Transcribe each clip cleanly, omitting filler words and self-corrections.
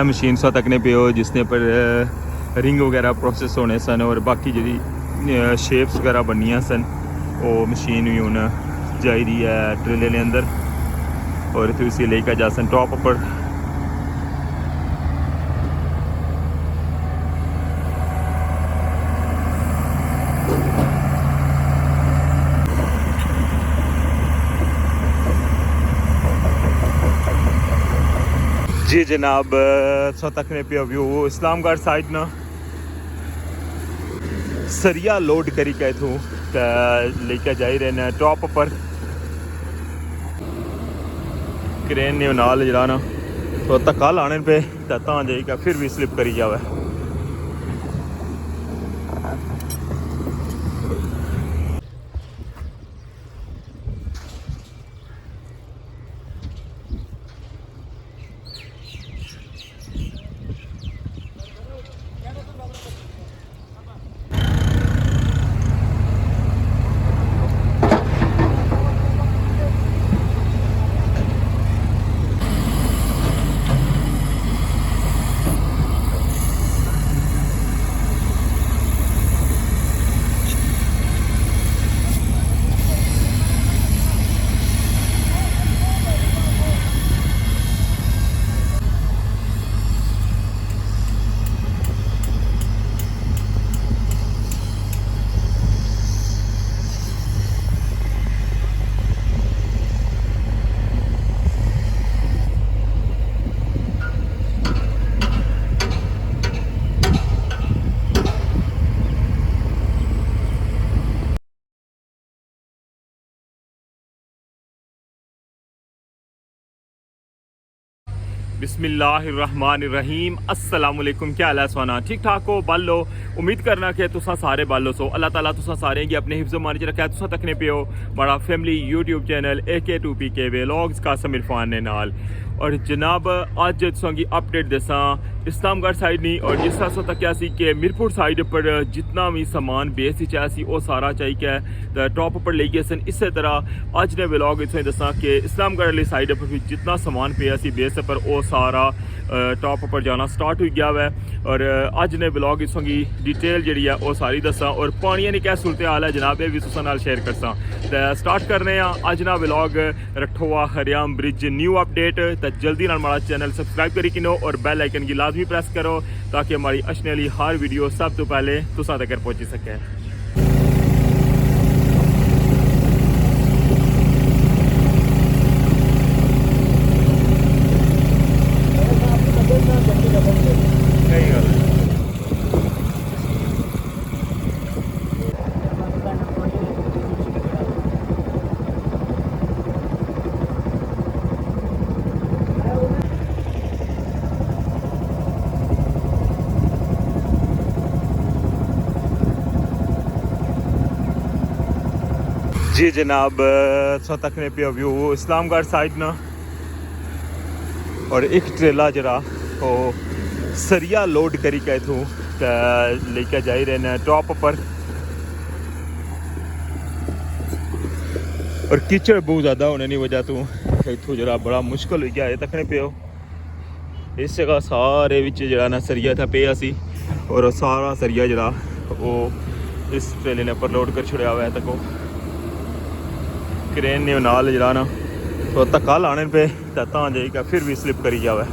Machine सा तकने पे हो जिसने पर रिंग वगैरह प्रोसेस होने सन और बाकी जी शेप्स वगैरह बननियाँ सन वो मशीन भी हूँ जाई रही है ट्रेले के अंदर और इतने उसी लेकर जा सन टॉप पर। जी जनाब सो तकने पे व्यू इस्लामगढ़ साइड ना सरिया लोड करी के थू लेके जाई रहे हैं टॉप पर क्रेन ने नाल जरा ना तो धक्का लाने पे तां जाइएगा फिर भी स्लिप करी जावे। बिस्मिल्लाहिर्रहमानिर्रहीम अस्सलामुअलैकुम। क्या हाल है सोना ठीक ठाक हो बल लो उम्मीद करना कि तुसा सारे बल सो अल्लाह ताला तुसा सारे गी अपने हिफ्ज़ मान च रखा तुसा तकने पे हो बड़ा family YouTube channel AK2PK vlogs का समीरफान ने नाल। और जनाब अज तुसा अपडेट दसा इस्लामगढ़ साइड नहीं और जिस तरह तक क्या सी कि मीरपुर साइड पर जितना भी समान बेस चाहिए वो सारा चाहिए टॉप पर ले गए सन। इस तरह अज ने व्लॉग इतने दसा कि इस्लामगढ़ वाली साइड पर भी जितना समान पे सी बेस पर वो सारा टॉप पर जाना स्टार्ट हो गया है। और अज ने व्लॉग इस डिटेल जी है वो सारी दसा और पानी की क्या सूरत हाल है जनाब ये भी तुसा नाल शेयर करसा। तो स्टार्ट करने अज ना व्लॉग रठोआ हरियाम ब्रिज न्यू अपडेट। तो जल्दी नाल हमारा चैनल सब्सक्राइब करी किनो और बेल आइकन की लाजमी प्रेस करो ताकि हमारी अचने वाली हर वीडियो सब तो पहले तुसा तक पहुँची सके। जी जनाब सो तकने पे व्यू इस्लामगढ़ साइड ना और एक ट्रेला जरा वो सरिया लोड करी के थू लेके जाई रहे हैं टॉप पर और कीचड़ बहुत ज़्यादा होने की वजह तो इतों जरा बड़ा मुश्किल हो गया है तकने पे हो। इस जगह सारे विच जरा ना सरिया था पे सी और सारा सरिया जरा वो इस ट्रेले ने पर लोड कर छुड़िया हुआ है तको क्रेन ने नाल जरा ना तो धक्का लाने पे तां जाइएगा फिर भी स्लिप करी जावे।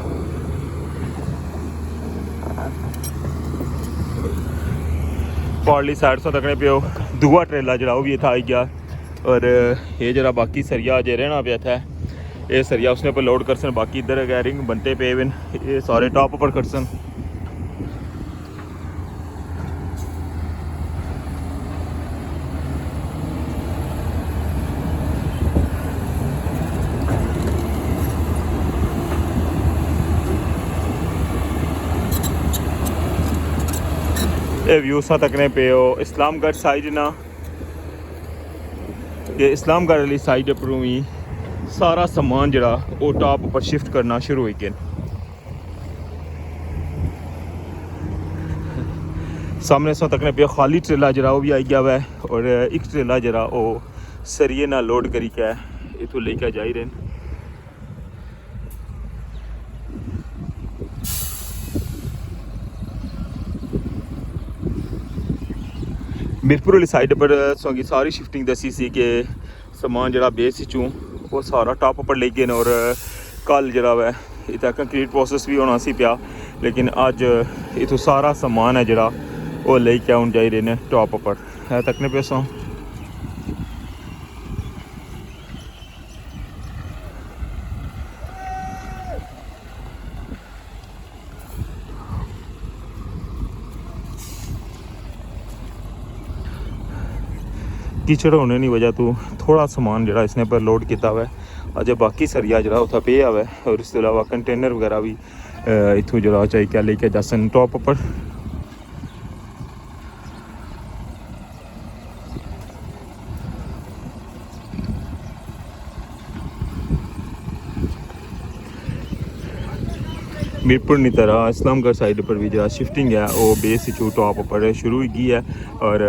पार्ली साइड से तकने पे दूआ ट्रेला जरा वो भी इतना आई गया और ये जरा बाकी सरिया अजय रहना पे था ये सरिया उसने पर लोड कर सन। बाकी इधर गैरिंग बनते पे बिन ये सारे टॉप पर कर सन। ये व्यू सा तकने पे हो इस्लामगढ़ साइड ना ये इस्लामगढ़ वाली साइड पर ही सारा समान जरा वो टॉप पर शिफ्ट करना शुरू हो गया। सामने सो तकने पे खाली ट्रेला जरा वो भी आई गया है और एक ट्रेला जरा वो सरिये ना लोड करी क्या इतों लेकर जा ही रहे। मीरपुर वाली साइड पर सोगी सारी शिफ्टिंग दसी सी कि समान जरा बेस चूँ वो सारा टॉप पर ले गए और कल जरा वै इतना कंक्रीट प्रोसेस भी होना सी पिया, लेकिन अज इतों सारा समान है जरा वो लेके आउन जाई रहे ने टॉप पर है तकने पे सो। कीचड़ होने की वजह तो थोड़ा समान जरा इसने पर लोड किया हुआ है, अजय बाकी सरिया जरा उत्थे पे हुआ है और इसके अलावा कंटेनर वगैरह भी इतों जरा चाहिए क्या लेके जा सन टॉप पर। मीरपुर की तरह इस्लामगढ़ साइड पर भी जरा शिफ्टिंग है वो बेस चू टॉप पर शुरू ही गई है और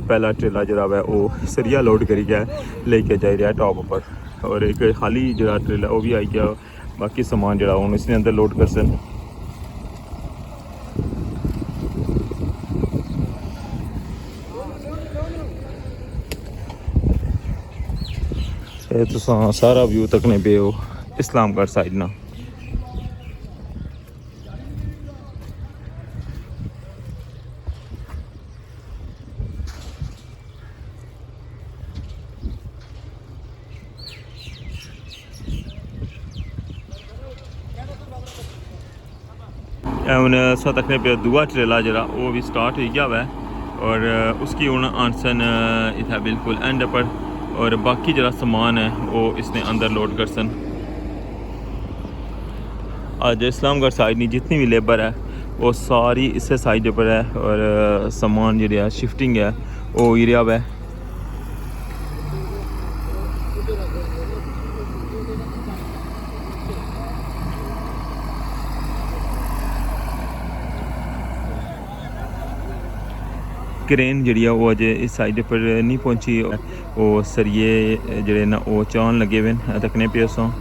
पहला ट्रेला जरा है वो सरिया लोड करी गया लेके जा रहा है टॉप पर और एक खाली जरा ट्रेला वो भी आई गया, बाकी सामान जरा हूँ इसने अंदर लोड कर सन। तो सारा व्यू तकने पे हो इस्लामगढ़ साइड ना। हूँ अस तकने पे दूआ ट्रेला जरा वो भी स्टार्ट हो गया है और उसकी हूँ आंसन इतना बिल्कुल एंड पर और बाकी जरा सामान है वो इसने अंदर लोड कर सन। आज इस्लामगढ़ साइड की जितनी भी लेबर है वो सारी इस साइड पर है और सामान जो शिफ्टिंग है वो एरिया है। क्रेन जी वो अजे इस साइड पर नहीं पहुंची, वो सरिये जड़े ना वो चान लगे हुए हैं तकने पे उसों।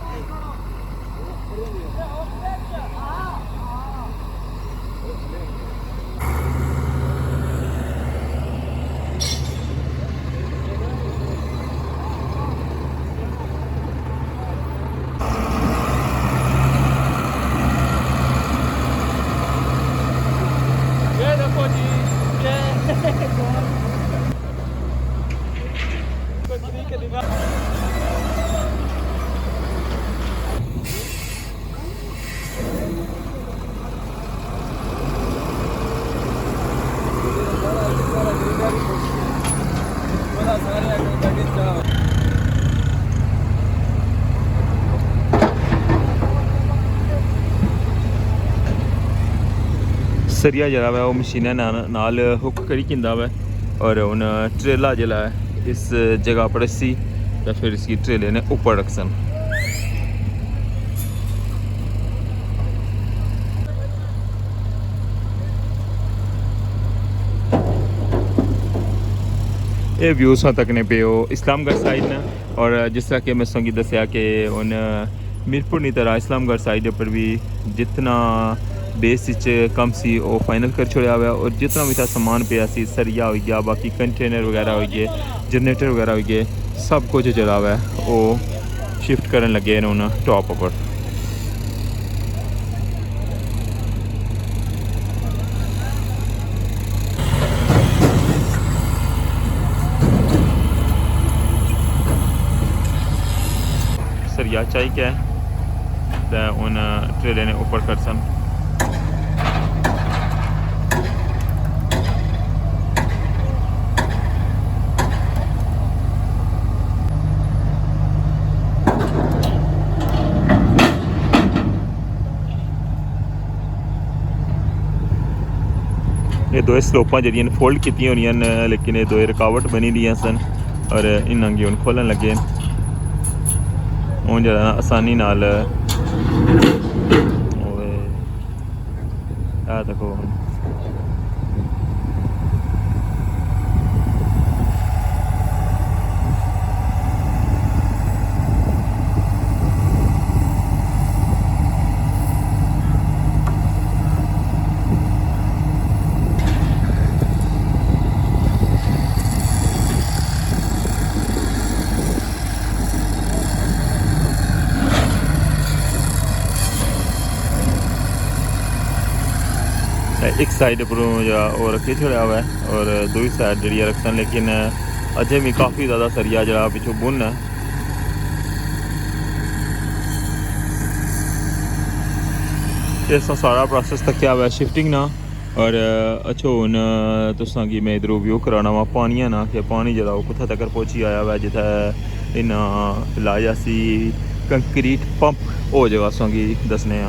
सरिया जरा है वो मशीन नाल हुक करी किंदा है और उन ट्रेला जला है इस जगह पर सी या फिर इसकी ट्रेले ने ऊपर रख सन। ये व्यू सा तकने पे वो इस्लामगढ़ साइड ने और जिस तरह कि मैं संगी दसिया कि उन मीरपुर की तरह इस्लामगढ़ साइड पर भी जितना बेस कम सी वो फाइनल कर छोड़ा हुआ और जितना भी था सामान पे सी सरिया हो गया, बाकी कंटेनर वगैरह हो गए, जनरेटर वगैरह हो गए, सब कुछ जरा हुआ है वो शिफ्ट करने लगे उन्होंने टॉप पर। सरिया चाहिए क्या है उन ट्रेले ने ऊपर कर सन। ये दो स्लोपां जड़ियां फोल्ड की होनी, लेकिन ये दो रुकावट बनी दी सन और इन्होंने हूँ खोलन लगे हूँ जरा आसानी नाल देखो। एक साइड पर जो रखी छड़ा हुआ है और दूसरी साइड जी रखन, लेकिन अजे भी काफ़ी ज़्यादा सरिया जरा पिछू बुन है। इस सारा प्रोसेस तकिया हुआ शिफ्टिंग ना। और अच्छो हूँ तुसा कि मैं इधरों व्यू कराना वा पानी है ना कि पानी जरा कुत्थे तक पहुँची आया हुआ जिथे इन्हें लाया सी कंक्रीट पंप वो जगह असांगी दसने।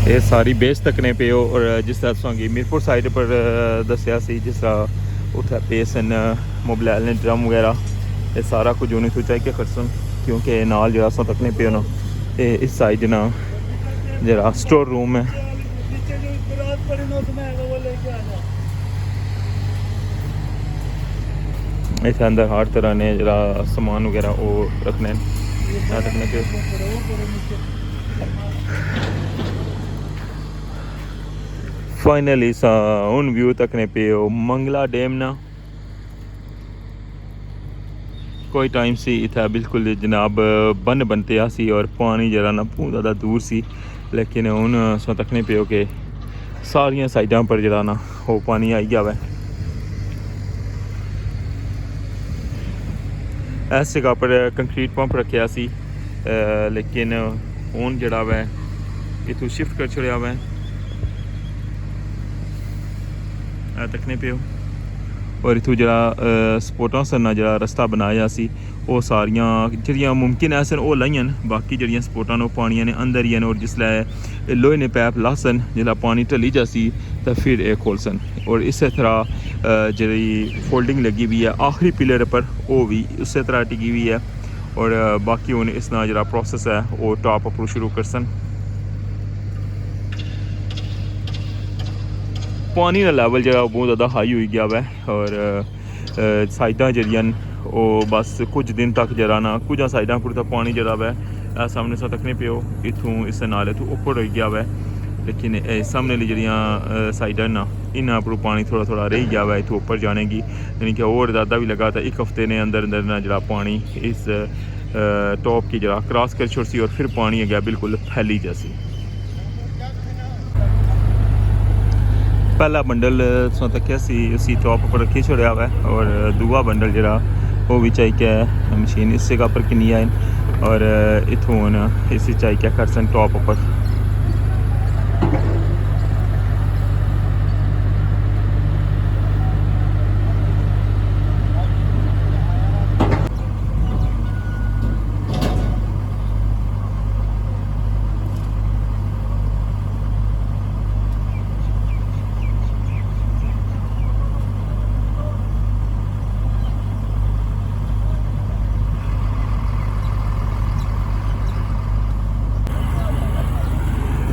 ये सारी बेस तकने पे हो। और जिस तरह तुसांगी मीरपुर साइड पर दसिया सी जिस तरह उत्थे पेसन मोबाइल ने ड्रम वगैरह ये सारा कुछ उन्हें सोचा कि खरसन, क्योंकि नाल जरा असां तकने पे ना इस साइड ना जरा स्टोर रूम है। इस अंदर हर तरह ने जरा सामान वगैरह वो रखने तकने पे। फाइनली उन व्यू तकने पे मंगला डैम ना। कोई टाइम से इतना बिल्कुल जनाब बन बनते आसी और पानी जरा ना बहुत ज़्यादा दूर सी, लेकिन हूँ सो तकने पे कि सारिया साइडों पर जरा ना वो पानी आई गया वै। इस जगह पर कंक्रीट पंप रखा सी, लेकिन हूँ जरा वै इतों शिफ्ट कर छड़िया वै तकने पे। और इतों जरा सपोर्टा सरना जरा रस्ता बनाया सी वो सारिया जड़ियाँ मुमकिन है सन वो लाइयन, बाकी जड़ियाँ सपोर्टा ने पानी ने अंदर ही और जिसलै लोहे ने पैप लासन जिसलै पानी ढली जासी तो फिर ये खोलसन। और इस तरह जी फोल्डिंग लगी हुई है आखिरी पिलर पर वो भी उस तरह टिकी हुई है। और बाकी हूँ इस जरा प्रोसेस है वो टॉप अपरू शुरू करसन। पानी का लैवल जो बहुत ज़्यादा हाई हो गया वै और साइडा जरियन वो बस कुछ दिन तक जरा ना कुछ साइडा पर तो पानी जरा वै सामने सा तकने पे हो इतों इस नाले तो उपर हो गया वै, लेकिन सामने वाली जड़ियाँ साइडा ना इन्हों पर पानी थोड़ा थोड़ा रह गया वै इतों उपर जाने की, यानी कि और ज़्यादा भी लगा था एक हफ्ते ने अंदर अंदर ना जरा पानी इस टॉप की जरा क्रॉस कर छोड़ी और फिर पानी है गया बिल्कुल फैली जैसी। पहला बंडल तकिया सी उसी टॉप पर रखी छोड़ा हुआ है और दूआ बंडल जरा वो भी चाहिए क्या मशीन इस जगह पर किन्नी आए और इतों इसी चाहिए क्या करसन टॉप पर।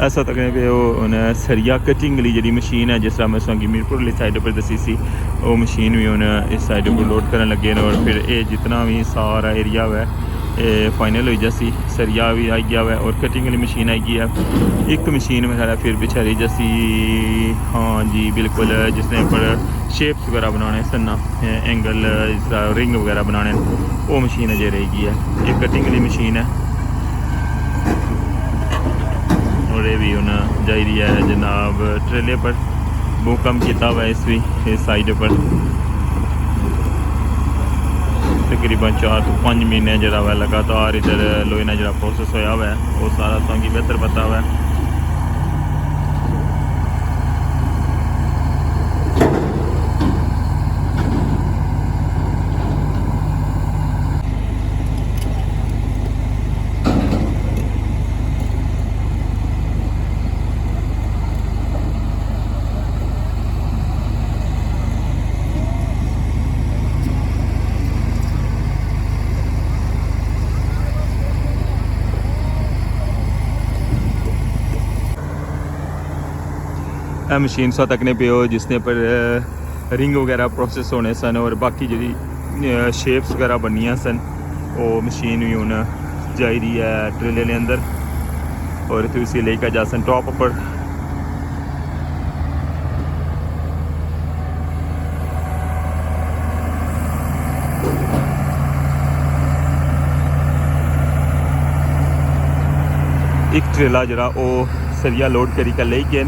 ऐसा तकने पे वो सरिया कटिंग वाली जी मशीन है जिस तरह मैं संगी मीरपुर वाली साइड पर दसी सी वो मशीन भी उन्हें इस साइड पर लोड करने लगे और फिर ये जितना भी सारा एरिया है ये फाइनल हो जैसी सरिया भी आई गया है और कटिंग वाली मशीन आई गई है। एक मशीन में सारा फिर पिछा रही जैसी हाँ जी बिल्कुल जिसने पर शेप्स वगैरह बनाने सन्ना एंगल जिस तरह रिंग वगैरह बनाने वो मशीन अजे रही गई है। एक कटिंग वाली मशीन है और ये भी उन्हें जा रही है जनाब ट्रेले पर वो कम किया हुआ इस भी इस साइड पर तकरीबन 4 तो 5 महीने जरा हुआ लगातार इधर लोहे जरा प्रोसेस होया हुआ है वो सारा तुझे बेहतर पता हुआ है। मशीन सा तकने पे हो जिसने पर रिंग वगैरह प्रोसेस होने सन और बाकी जी शेप्स वगैरह बनिया सन वो मशीन भी हूँ जा रही है ट्रेले के अंदर और इतने उसी लेकर जा सन टॉप पर। ट्रेला जरा वो सरिया लोड करी कर ले गए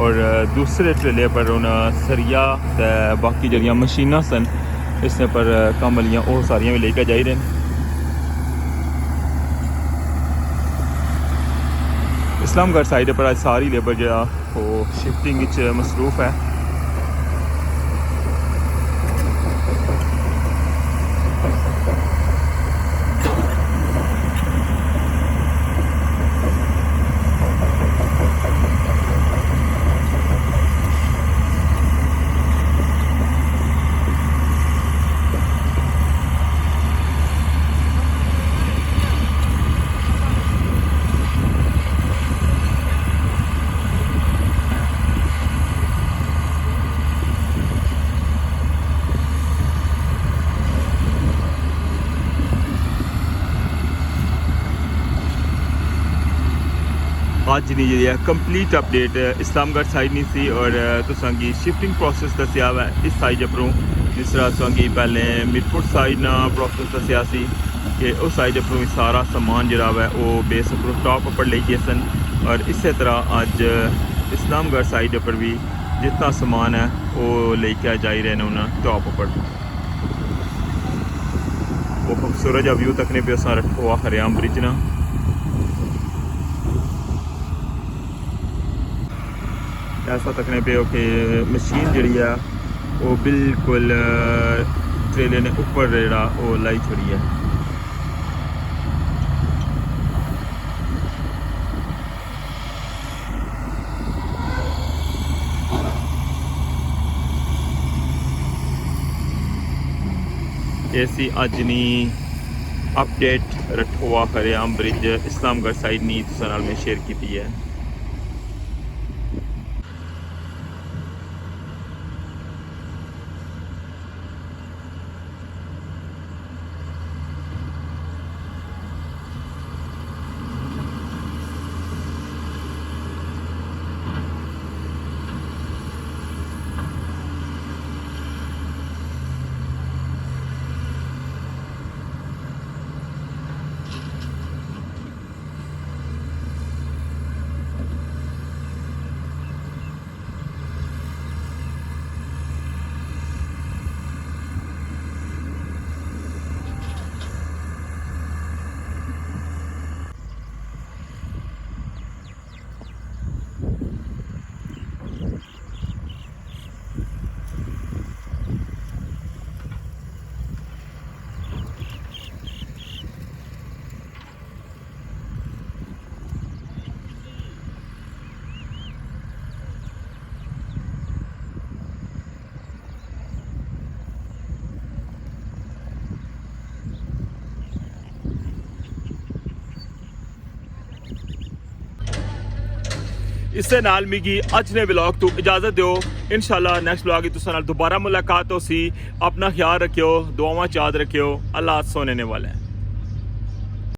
और दूसरे ट्रेले पर उन्हें सरिया ते बाकी जड़ियाँ मशीनां सन इस पर कम वालियाँ वो सारियां भी लेकर जाई रहे। इस्लामगढ़ साइड पर आज सारी लेबर जो वो शिफ्टिंग मसरूफ है। आज नहीं जी कंप्लीट अपडेट इस्लामगढ़ साइड नहीं सी और तुसांगी शिफ्टिंग प्रोसेस दसिया हुआ इस साइड अपरों जिस तरह तुसांगी पहले मिरपुर साइड ना प्रोसेस दसिया सी कि उस साइड अपरों सारा सामान जरा है वो बेस अपरों टॉप पर ले गए सन और इस तरह आज इस्लामगढ़ साइड पर भी जितना सामान है वो लेके जा रहे हैं उन्हें टॉप पर। वो खूबसूरत व्यू तकने पे सारा हुआ हरियाम ब्रिज ना ऐसा तकने पे कि मशीन जी है वो बिल्कुल ट्रेले ने ऊपर जरा वो लाई छोड़ी है। ऐसी अजनी अपडेट रठोआ हरियाम ब्रिज इस्लामगढ़ साइड नहीं तुसां नाल में शेयर की है। इससे नाल मिगी अज ने व्लॉग तो इजाजत दो। इंशाल्लाह नेक्स्ट व्लॉग तुसां नाल दोबारा मुलाकात हो सी। अपना ख्याल रखियो, दुआवां याद रखियो। अल्लाह सोने ने वाला है।